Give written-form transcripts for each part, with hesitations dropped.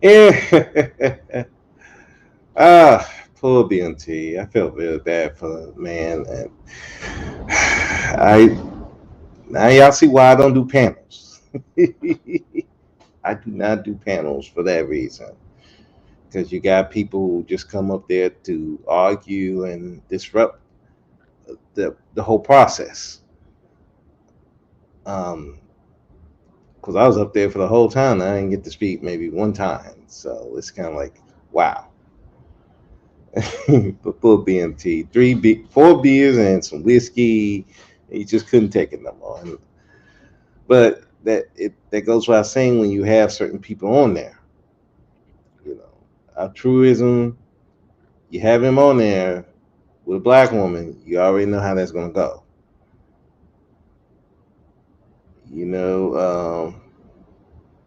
Yeah. Ah, poor BMT. I felt really bad for the man, and I now y'all see why I don't do panels. I do not do panels for that reason, because you got people who just come up there to argue and disrupt the whole process. Um, because I was up there for the whole time, and I didn't get to speak maybe one time, so it's kind of like, wow. But poor BMT, four beers and some whiskey, and you just couldn't take it no more. But that goes without saying when you have certain people on there, you know, altruism. You have him on there with a black woman, you already know how that's gonna go. You know,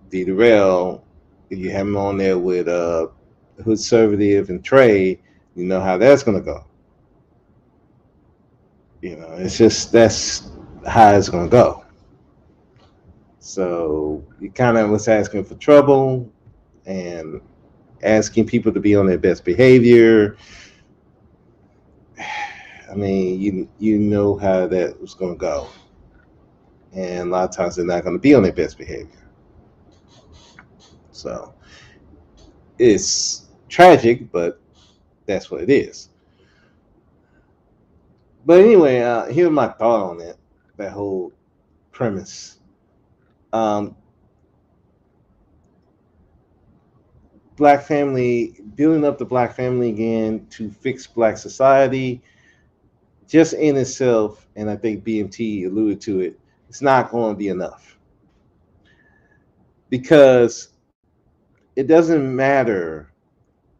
D. Durrell, if you have him on there with conservative and trade, you know how that's gonna go. You know, it's just that's how it's gonna go. So you kind of was asking for trouble and asking people to be on their best behavior. I mean, you know how that was going to go, and a lot of times they're not going to be on their best behavior. So it's tragic, but that's what it is. But anyway, here's my thought on it. That whole premise. Um, black family, building up the black family again to fix black society, just in itself, and I think BMT alluded to it, it's not going to be enough because it doesn't matter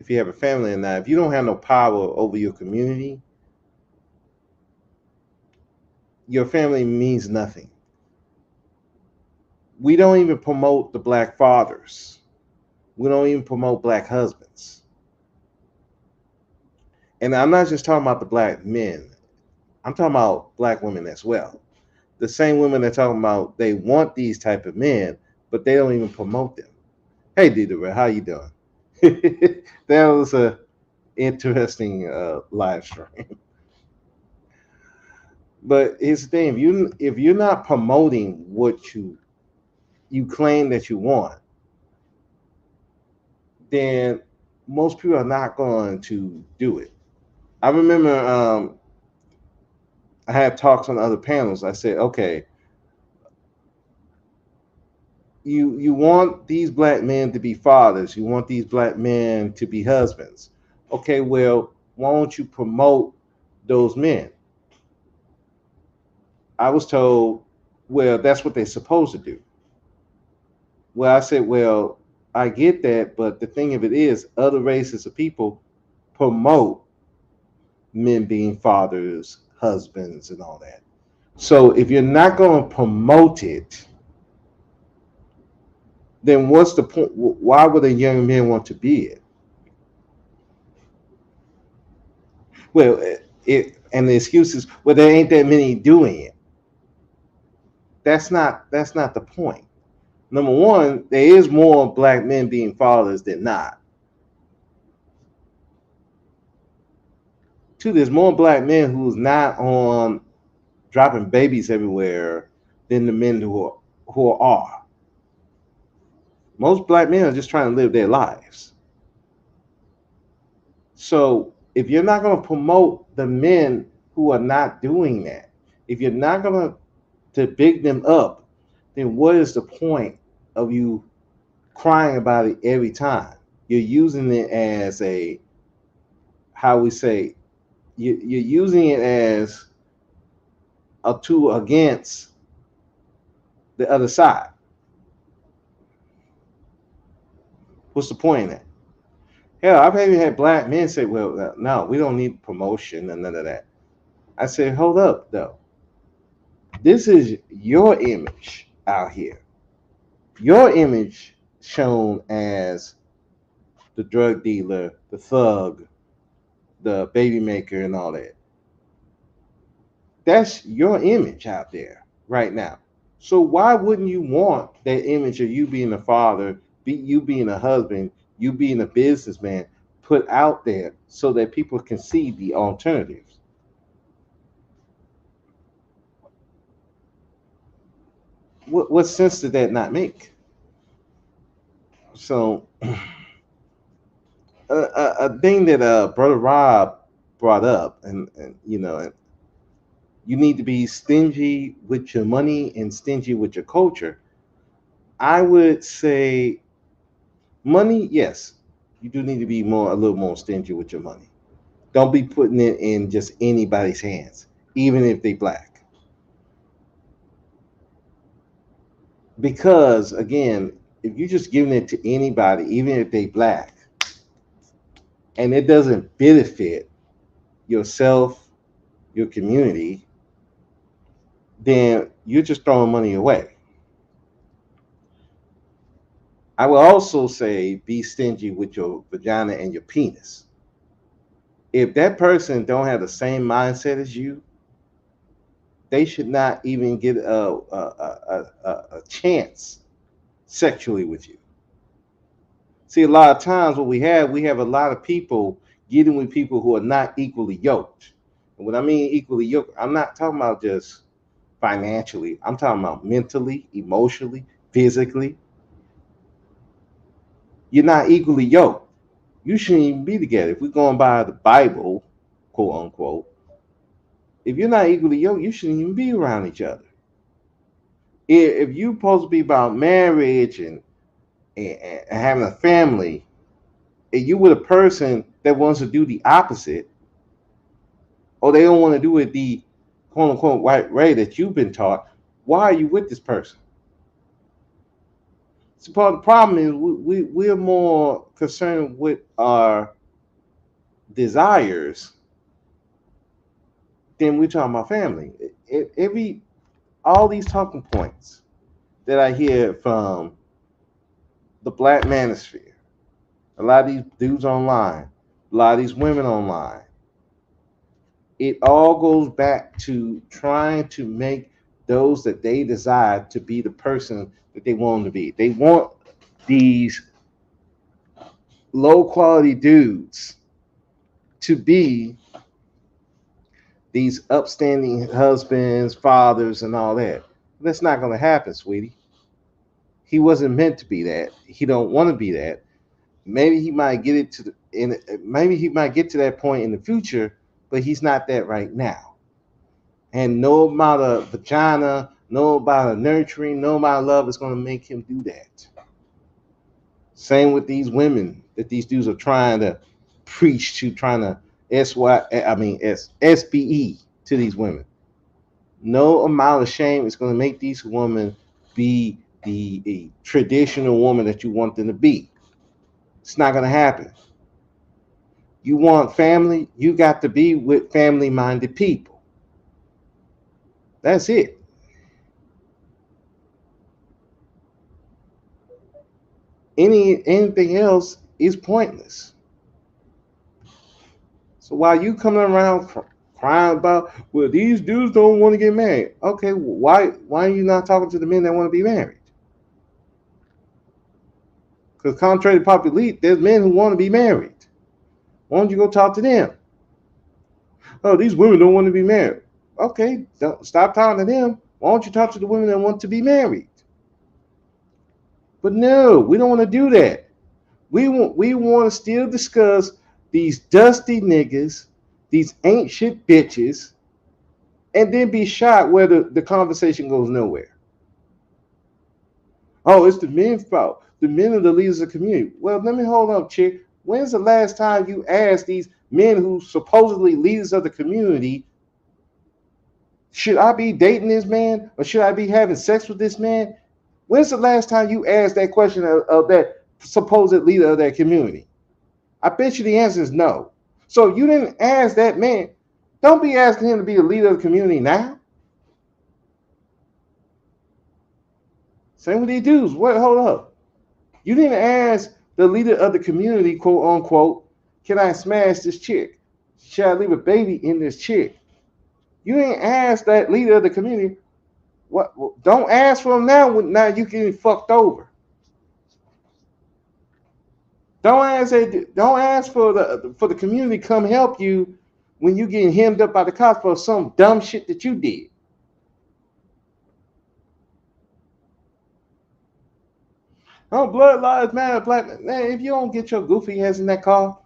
if you have a family or not. If you don't have no power over your community, your family means nothing. We don't even promote the black fathers. We don't even promote black husbands. And I'm not just talking about the black men. I'm talking about black women as well. The same women that talking about they want these type of men, but they don't even promote them. Hey, Dita, how you doing? That was a interesting live stream. But here's the thing: if you're not promoting what you claim that you want, then most people are not going to do it. I remember I had talks on other panels. I said, okay, you want these black men to be fathers, you want these black men to be husbands. Okay, well, why don't you promote those men? I was told, well, that's what they're supposed to do. Well, I said, well, I get that, but the thing of it is, other races of people promote men being fathers, husbands, and all that. So if you're not going to promote it, then what's the point? Why would a young man want to be it? Well, and the excuse is, well, there ain't that many doing it. That's not the point. Number one, there is more black men being fathers than not. Two, there's more black men who's not on dropping babies everywhere than the men who are. Most black men are just trying to live their lives. So if you're not going to promote the men who are not doing that, if you're not going to big them up, then what is the point of you crying about it every time? You're using it as a, how we say, you're using it as a tool against the other side. What's the point in that? Hell, I've even had black men say, well, no, we don't need promotion and none of that. I said, hold up, though. This is your image out here. Your image shown as the drug dealer, the thug, the baby maker, and all that. That's your image out there right now. So why wouldn't you want that image of you being a father you being a husband, you being a businessman, put out there so that people can see the alternatives. What sense did that not make? So, a thing that Brother Rob brought up, and you need to be stingy with your money and stingy with your culture. I would say money, yes, you do need to be a little more stingy with your money. Don't be putting it in just anybody's hands, even if they black. Because again, if you're just giving it to anybody, even if they black, and it doesn't benefit yourself, your community, then you're just throwing money away. I will also say be stingy with your vagina and your penis. If that person don't have the same mindset as you, they should not even get a chance sexually with you. See, a lot of times what we have a lot of people getting with people who are not equally yoked. And when I mean equally yoked, I'm not talking about just financially. I'm talking about mentally, emotionally, physically. You're not equally yoked. You shouldn't even be together. If we're going by the Bible, quote unquote, if you're not equally yoked, you shouldn't even be around each other. If you're supposed to be about marriage and having a family, and you with a person that wants to do the opposite, or they don't want to do it the quote unquote right way that you've been taught, why are you with this person? So part of the problem is we're more concerned with our desires than we're talking about family. Every all these talking points that I hear from the black manosphere, a lot of these dudes online, a lot of these women online, it all goes back to trying to make those that they desire to be the person that they want them to be. They want these low quality dudes to be these upstanding husbands, fathers, and all that. That's not going to happen, sweetie. He wasn't meant to be that. He don't want to be that. Maybe he might get it to maybe he might get to that point in the future, but he's not that right now. And no amount of vagina, no amount of nurturing, no amount of love is going to make him do that. Same with these women that these dudes are trying to preach to, trying to SBE to these women. No amount of shame is going to make these women be the traditional woman that you want them to be. It's not going to happen. You want family, you got to be with family minded people. That's it. Anything else is pointless. So while you coming around crying about, well, these dudes don't want to get married. Okay, why are you not talking to the men that want to be married? Because contrary to popular belief, there's men who want to be married. Why don't you go talk to them? Oh, these women don't want to be married. Okay, don't stop talking to them. Why don't you talk to the women that want to be married? But no, we don't want to do that. We want to still discuss these dusty niggas, these ain't shit bitches, and then be shocked where the conversation goes nowhere. Oh, it's the men's fault. The men are the leaders of the community. Well, let me hold up, chick. When's the last time you asked these men who supposedly leaders of the community, should I be dating this man or should I be having sex with this man? When's the last time you asked that question of that supposed leader of that community? I bet you the answer is no. So if you didn't ask that man, don't be asking him to be the leader of the community now. Same with these dudes. What? Hold up. You didn't ask the leader of the community, quote unquote, can I smash this chick? Should I leave a baby in this chick? You didn't ask that leader of the community. What? Don't ask for him now. Now you getting fucked over. Don't ask for the community to come help you when you getting hemmed up by the cops for some dumb shit that you did. Oh, blood lives matter, black man. If you don't get your goofy ass in that car,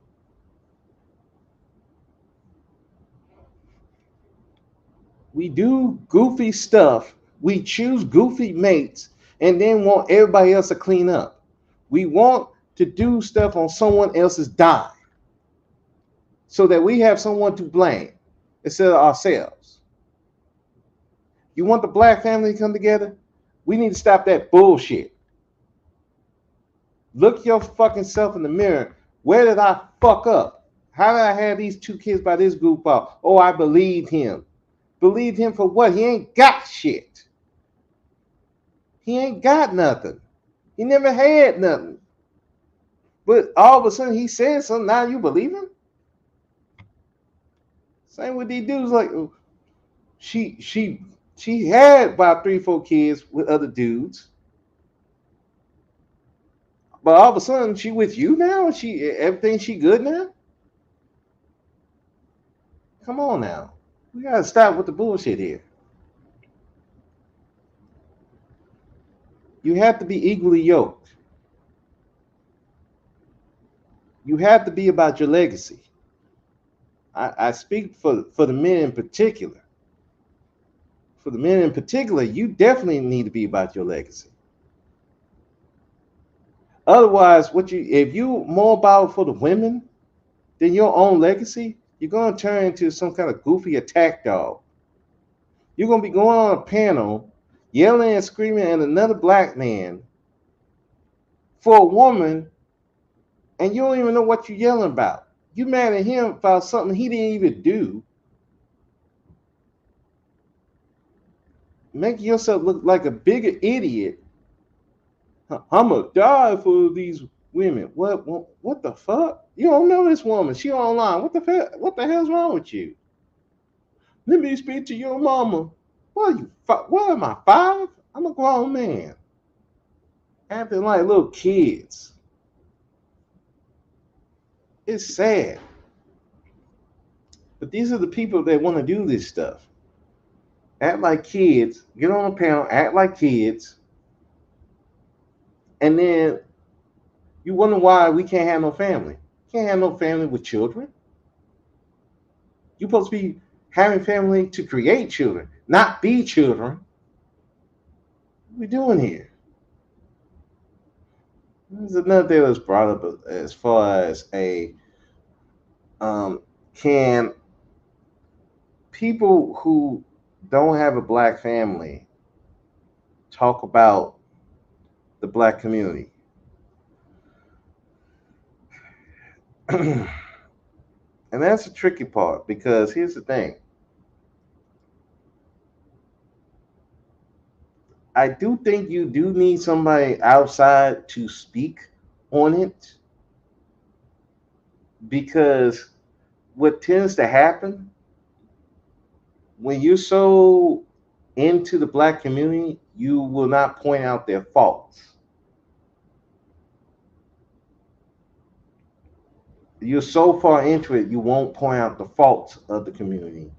we do goofy stuff. We choose goofy mates, and then want everybody else to clean up. We want to do stuff on someone else's dime, so that we have someone to blame instead of ourselves. You want the black family to come together? We need to stop that bullshit. Look your fucking self in the mirror. Where did I fuck up? How did I have these two kids by this group out? Oh, I believed him. Believed him for what? He ain't got shit. He ain't got nothing. He never had nothing. But all of a sudden he said something. Now you believe him? Same with these dudes. Like she had about 3-4 kids with other dudes. But all of a sudden she with you now? She good now? Come on now. We gotta stop with the bullshit here. You have to be equally yoked. You have to be about your legacy. I speak for the men in particular. For the men in particular, you definitely need to be about your legacy. Otherwise, if you more about for the women than your own legacy, you're gonna turn into some kind of goofy attack dog. You're gonna be going on a panel, yelling and screaming at another black man for a woman, and you don't even know what you're yelling about. You mad at him about something he didn't even do. Making yourself look like a bigger idiot. I'm gonna die for these women. What the fuck? You don't know this woman. She online. What the hell's wrong with you? Let me speak to your mama. What am I, 5? I'm a grown man. Acting like little kids. It's sad. But these are the people that want to do this stuff. Act like kids, get on a panel, act like kids, and then you wonder why we can't have no family. Can't have no family with children. You're supposed to be having family to create children, not be children. What are we doing here? There's another thing that's brought up as far as can people who don't have a black family talk about the black community? And that's the tricky part, because here's the thing. I do think you do need somebody outside to speak on it, because what tends to happen when you're so into the black community, you will not point out their faults. You're so far into it, you won't point out the faults of the community,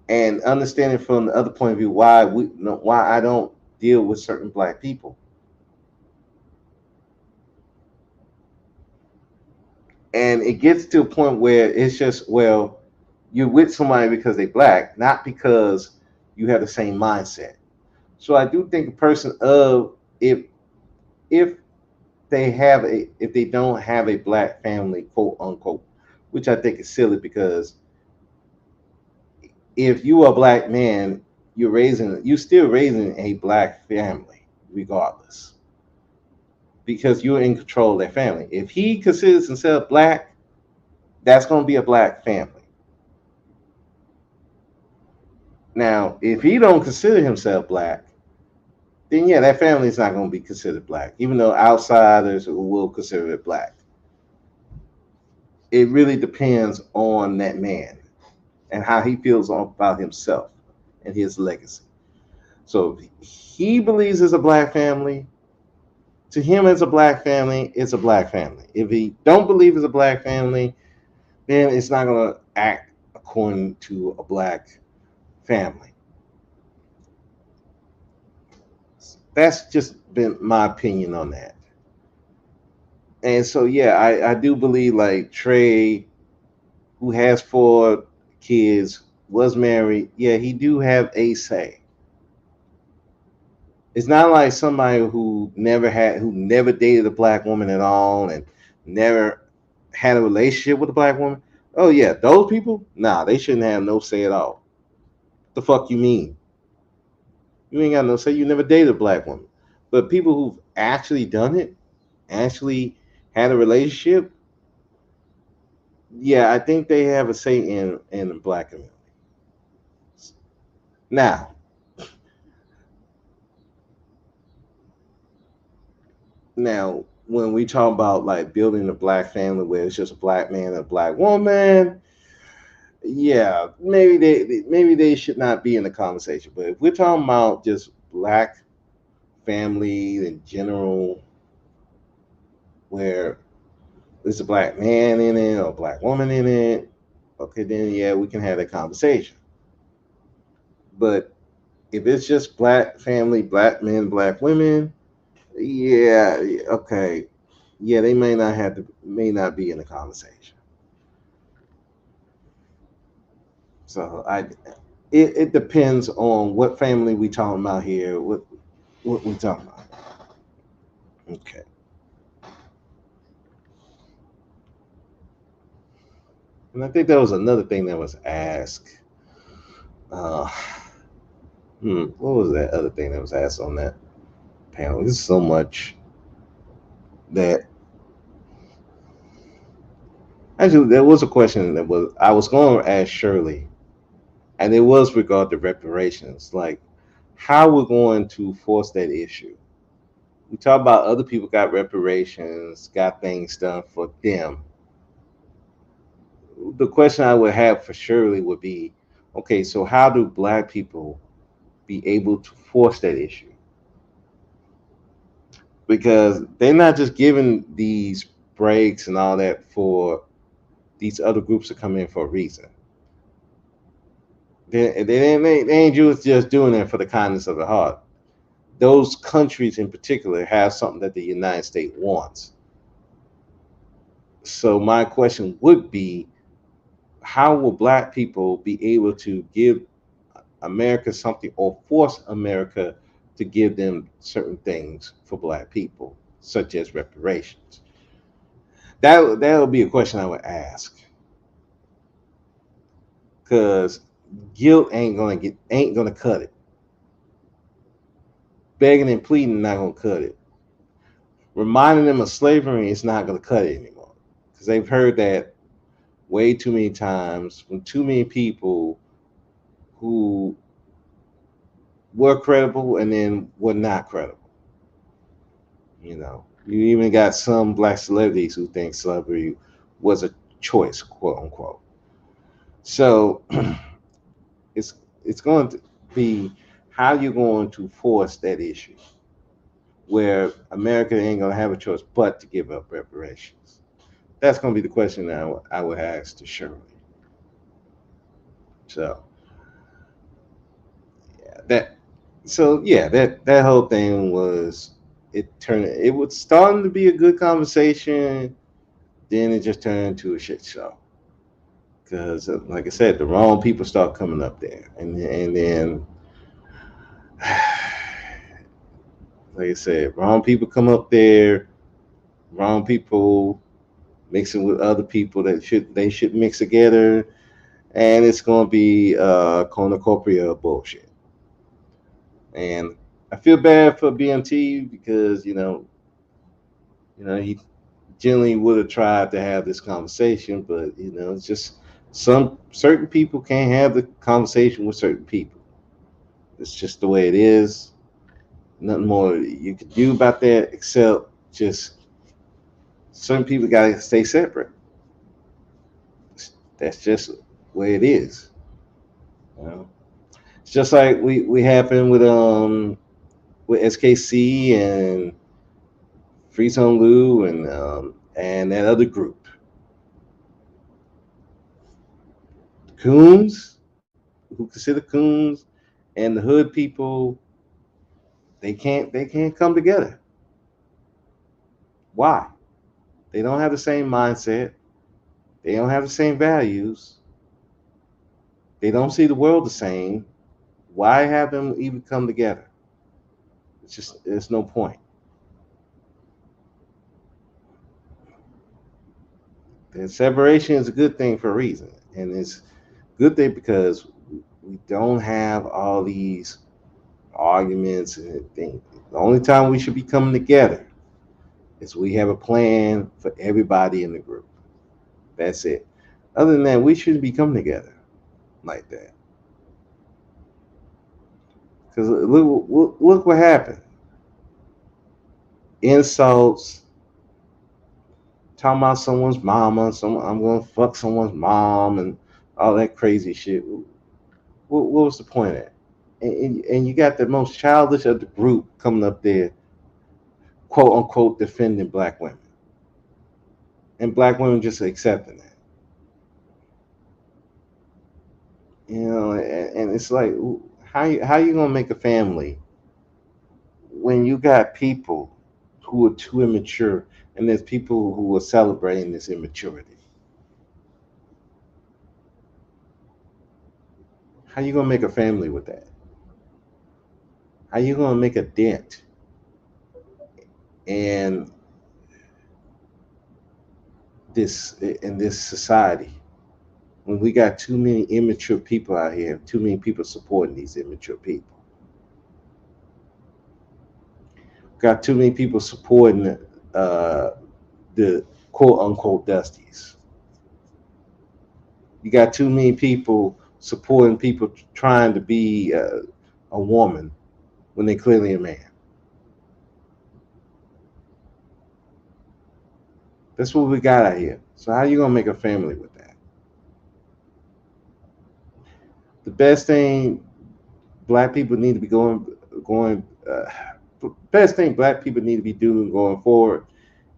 and understanding from the other point of view why I don't deal with certain black people. And it gets to a point where it's just, well, you're with somebody because they're black, not because you have the same mindset. So I do think a person of if if they don't have a black family, quote unquote, which I think is silly, because if you are a black man, you're still raising a black family regardless, because you're in control of that family. If he considers himself black, that's going to be a black family. Now, if he don't consider himself black, then yeah, that family is not going to be considered black, even though outsiders will consider it black. It really depends on that man and how he feels about himself and his legacy. So if he believes it's a black family, To him, as a black family, it's a black family. If he don't believe it's a black family, then it's not going to act according to a black family. That's just been my opinion on that. And so, yeah, I do believe like Trey, who has 4 kids, was married. Yeah, he do have a say. It's not like somebody who never dated a black woman at all and never had a relationship with a black woman. Oh yeah, those people, nah, they shouldn't have no say at all. The fuck you mean? You ain't got no say. You never dated a black woman. But people who've actually done it, actually had a relationship, yeah, I think they have a say in the black community. Now, now when we talk about like building a black family where it's just a black man and a black woman, yeah, maybe they should not be in the conversation. But if we're talking about just black family in general, where there's a black man in it or a black woman in it, okay, then yeah, we can have that conversation. But if it's just black family, black men, black women, yeah, okay, yeah, they may not be in the conversation. So it depends on what family we talking about here. What we talking about? Okay. And I think that was another thing that was asked. Uh, what was that other thing that was asked on that panel? There's so much that actually there was a question that was I was going to ask Shirley, and it was regard to reparations, like how we're going to force that issue. We talk about other people got reparations, got things done for them. The question I would have for Shirley would be, okay, so how do black people be able to force that issue? Because they're not just giving these breaks and all that for these other groups to come in for a reason. They ain't just doing it for the kindness of the heart. Those countries in particular have something that the United States wants. So my question would be, how will black people be able to give America something or force America to give them certain things for black people, such as reparations? That would be a question I would ask, because guilt ain't gonna cut it. Begging and pleading not gonna cut it. Reminding them of slavery is not gonna cut it anymore, because they've heard that way too many times from too many people who were credible and then were not credible. You even got some black celebrities who think slavery was a choice, quote unquote. So it's it's going to be how you're going to force that issue where America ain't going to have a choice but to give up reparations. That's going to be the question that I would ask to Shirley. So yeah, that whole thing was it was starting to be a good conversation, then it just turned into a shit show. Because, like I said, the wrong people start coming up there, and then, like I said, wrong people come up there, wrong people mixing with other people that they should mix together, and it's going to be cornucopia of bullshit. And I feel bad for BMT because he generally would have tried to have this conversation, but it's just some certain people can't have the conversation with certain people. It's just the way it is. Nothing more you could do about that except just some people gotta stay separate. That's just the way it is. You know? It's just like we happened with SKC and Free Sung Lou and that other group, Coons, who consider Coons, and the hood people. They can't come together. Why? They don't have the same mindset. They don't have the same values. They don't see the world the same. Why have them even come together? It's just there's no point. And separation is a good thing for a reason, and it's a good thing because we don't have all these arguments and things. The only time we should be coming together is we have a plan for everybody in the group. That's it. Other than that, we shouldn't be coming together like that. Because look what happened. Insults, talking about someone's mama, I'm gonna fuck someone's mom, and all that crazy shit. What was the point of that? And you got the most childish of the group coming up there, quote unquote, defending black women, and black women just accepting that. And it's like, how you gonna make a family when you got people who are too immature, and there's people who are celebrating this immaturity? How you gonna make a family with that? How you gonna make a dent in this society when we got too many immature people out here, too many people supporting these immature people? Got too many people supporting uh, the quote unquote dusties. You got too many people supporting people trying to be a woman when they're clearly a man. That's what we got out here. So how you gonna make a family with that? The best thing black people need to be going. Best thing black people need to be doing going forward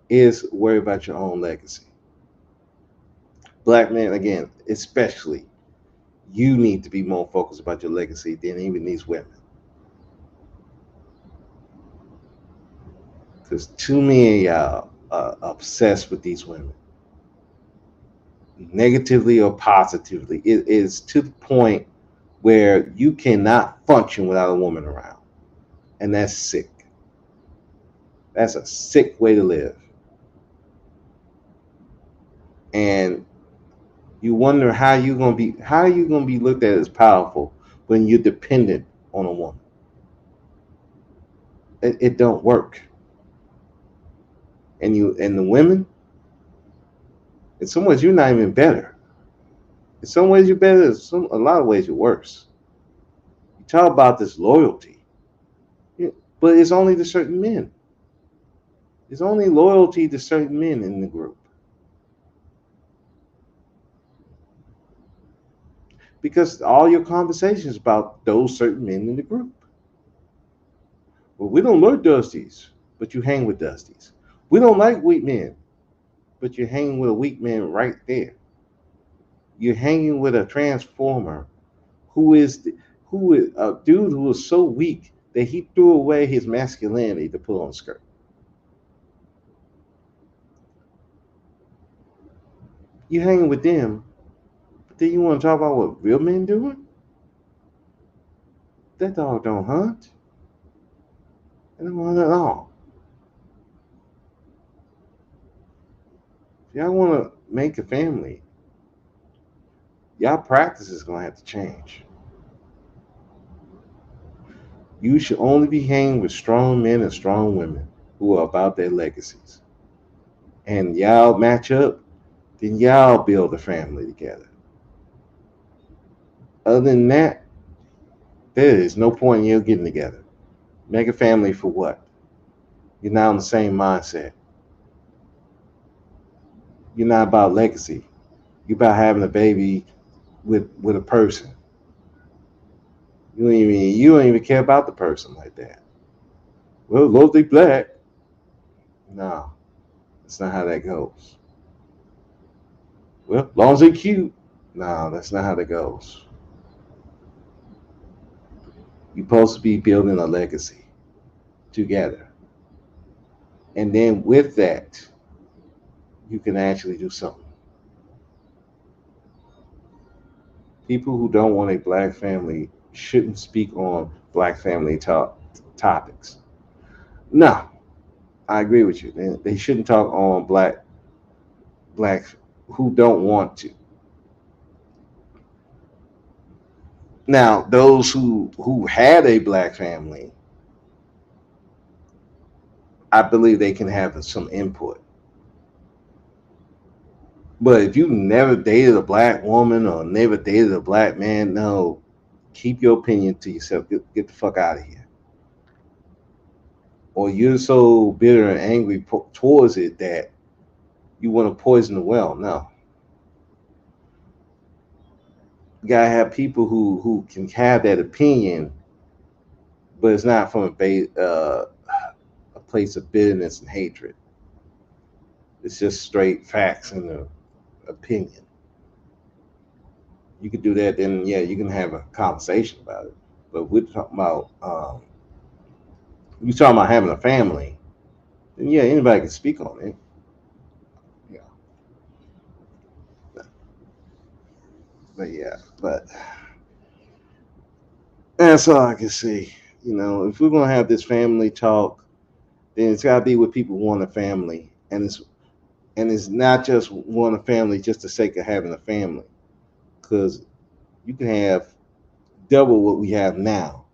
is worry about your own legacy. Black men, again, especially, you need to be more focused about your legacy than even these women. Because too many of y'all are obsessed with these women, negatively or positively. It is to the point where you cannot function without a woman around. And that's sick. That's a sick way to live. And you wonder how you gonna be looked at as powerful when you're dependent on a woman. It don't work. And the women, in some ways you're not even better. In some ways you're better. A lot of ways you're worse. You talk about this loyalty, but it's only to certain men. It's only loyalty to certain men in the group. Because all your conversations about those certain men in the group. Well, we don't like Dusties, but you hang with Dusties. We don't like weak men, but you're hanging with a weak man right there. You're hanging with a transformer who is a dude who is so weak that he threw away his masculinity to put on a skirt. You're hanging with them, but then you want to talk about what real men doing? That dog don't hunt. It don't hunt at all. If y'all want to make a family, y'all practice is gonna have to change. You should only be hanging with strong men and strong women who are about their legacies. And y'all match up, then y'all build a family together. Other than that, there is no point in you getting together. Make a family for what? You're not on the same mindset. You're not about legacy. You're about having a baby with a person. You don't even care about the person like that. Well, as long as they black, No, that's not how that goes. Well, as long as they're cute. No, that's not how that goes. You're supposed to be building a legacy together. And then with that, you can actually do something. People who don't want a black family shouldn't speak on black family topics. No, I agree with you. They shouldn't talk on black who don't want to. Now, those who had a black family, I believe they can have some input. But if you never dated a black woman or never dated a black man, no, keep your opinion to yourself. Get the fuck out of here. Or you're so bitter and angry towards it that you want to poison the well. No, you gotta have people who can have that opinion, but it's not from a place of bitterness and hatred. It's just straight facts and opinion. You could do that, then yeah, you can have a conversation about it. But we're talking about you talking about having a family, then yeah, anybody can speak on it. Yeah, but yeah, but that's all I can say. You know, if we're gonna have this family talk, then it's gotta be with people who want a family, and it's not just want a family just the sake of having a family, because you can have double what we have now,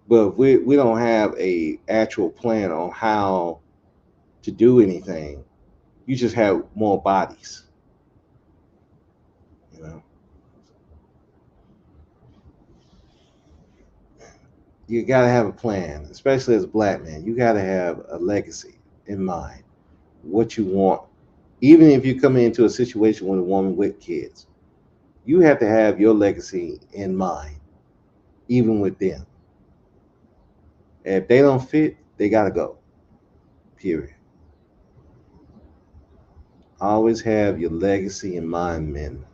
but if we don't have a actual plan on how to do anything. You just have more bodies. You know, you got to have a plan, especially as a black man. You got to have a legacy in mind, what you want. Even if you come into a situation with a woman with kids, you have to have your legacy in mind, even with them. If they don't fit, they got to go. Period. Always have your legacy in mind, men.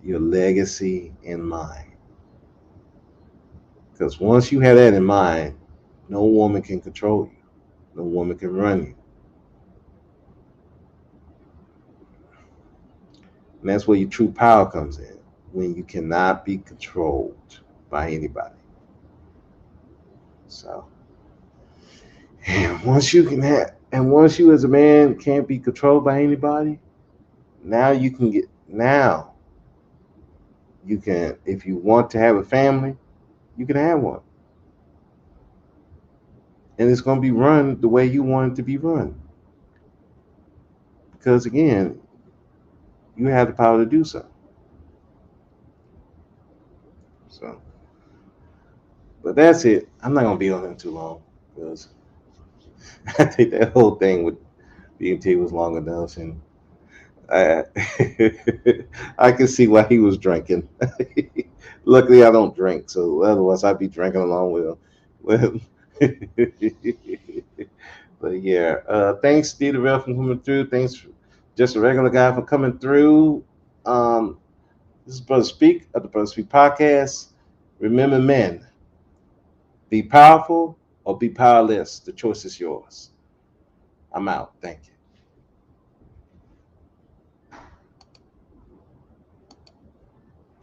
Your legacy in mind. Because once you have that in mind, no woman can control you. No woman can run you. And that's where your true power comes in, when you cannot be controlled by anybody. So, and once you as a man can't be controlled by anybody, now you can, if you want to have a family, you can have one. And it's going to be run the way you want it to be run. Because again, you have the power to do so. So, but that's it. I'm not going to be on him too long because I think that whole thing with BMT was long enough, and I I can see why he was drinking. Luckily, I don't drink, so otherwise I'd be drinking along with him. Well, but yeah, thanks, Steve the Real, for coming through. Thanks, just a regular guy, for coming through. This is Brother Speak of the Brother Speak podcast. Remember, men, be powerful or be powerless. The choice is yours. I'm out. Thank you.